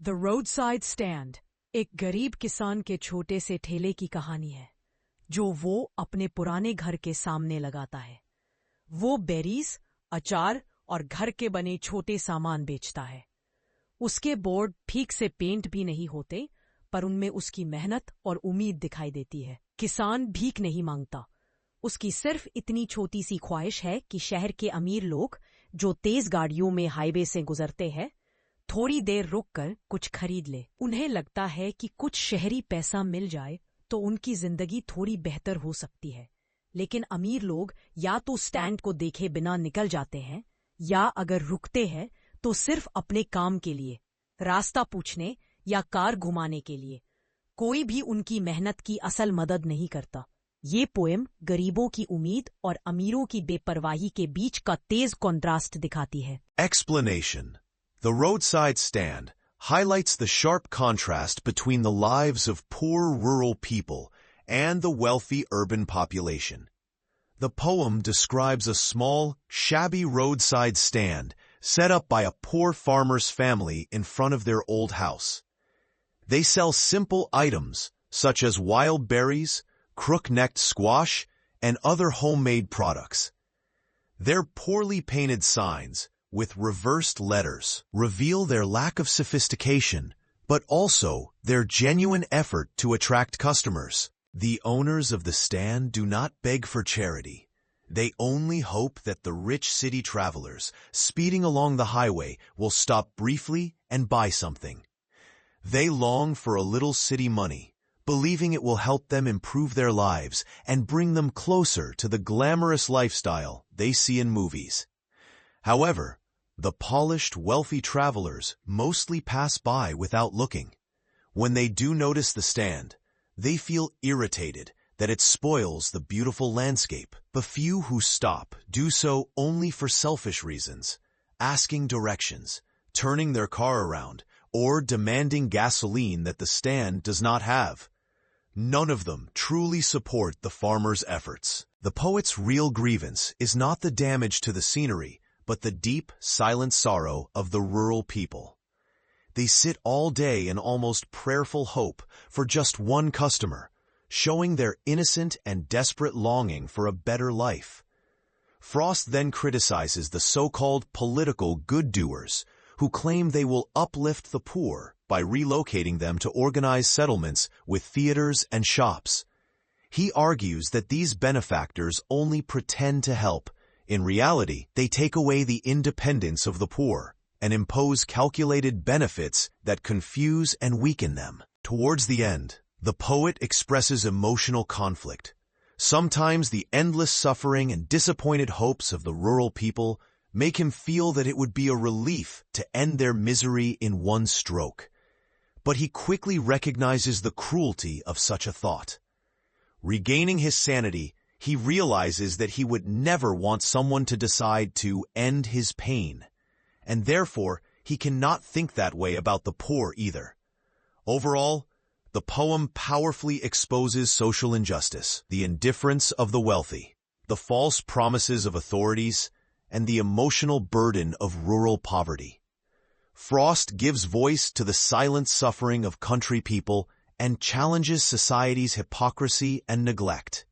The roadside stand एक गरीब किसान के छोटे से ठेले की कहानी है जो वो अपने पुराने घर के सामने लगाता है। वो बेरीज, अचार और घर के बने छोटे सामान बेचता है। उसके बोर्ड ठीक से पेंट भी नहीं होते, पर उनमें उसकी मेहनत और उम्मीद दिखाई देती है। किसान भीख नहीं मांगता, उसकी सिर्फ इतनी छोटी सी ख्वाहिश है कि शहर के अमीर लोग जो तेज गाड़ियों में हाईवे से गुजरते हैं थोड़ी देर रुककर कुछ खरीद ले। उन्हें लगता है कि कुछ शहरी पैसा मिल जाए तो उनकी जिंदगी थोड़ी बेहतर हो सकती है। लेकिन अमीर लोग या तो स्टैंड को देखे बिना निकल जाते हैं या अगर रुकते हैं तो सिर्फ अपने काम के लिए, रास्ता पूछने या कार घुमाने के लिए। कोई भी उनकी मेहनत की असल मदद नहीं करता। ये पोएम गरीबों की उम्मीद और अमीरों की बेपरवाही के बीच का तेज कॉन्ट्रास्ट दिखाती है। Explanation. The Roadside Stand highlights the sharp contrast between the lives of poor rural people and the wealthy urban population. The poem describes a small, shabby roadside stand set up by a poor farmer's family in front of their old house. They sell simple items such as wild berries, crook-necked squash, and other homemade products. Their poorly painted signs, with reversed letters, reveal their lack of sophistication, but also their genuine effort to attract customers. The owners of the stand do not beg for charity. They only hope that the rich city travelers speeding along the highway will stop briefly and buy something. They long for a little city money, believing it will help them improve their lives and bring them closer to the glamorous lifestyle they see in movies. However, the polished, wealthy travelers mostly pass by without looking. When they do notice the stand, they feel irritated that it spoils the beautiful landscape. The few who stop do so only for selfish reasons, asking directions, turning their car around, or demanding gasoline that the stand does not have. None of them truly support the farmer's efforts. The poet's real grievance is not the damage to the scenery, but the deep, silent sorrow of the rural people. They sit all day in almost prayerful hope for just one customer, showing their innocent and desperate longing for a better life. Frost then criticizes the so-called political good-doers who claim they will uplift the poor by relocating them to organized settlements with theaters and shops. He argues that these benefactors only pretend to help. In reality, they take away the independence of the poor and impose calculated benefits that confuse and weaken them. Towards the end, the poet expresses emotional conflict. Sometimes the endless suffering and disappointed hopes of the rural people make him feel that it would be a relief to end their misery in one stroke. But he quickly recognizes the cruelty of such a thought. Regaining his sanity, he realizes that he would never want someone to decide to end his pain, and therefore he cannot think that way about the poor either. Overall, the poem powerfully exposes social injustice, the indifference of the wealthy, the false promises of authorities, and the emotional burden of rural poverty. Frost gives voice to the silent suffering of country people and challenges society's hypocrisy and neglect.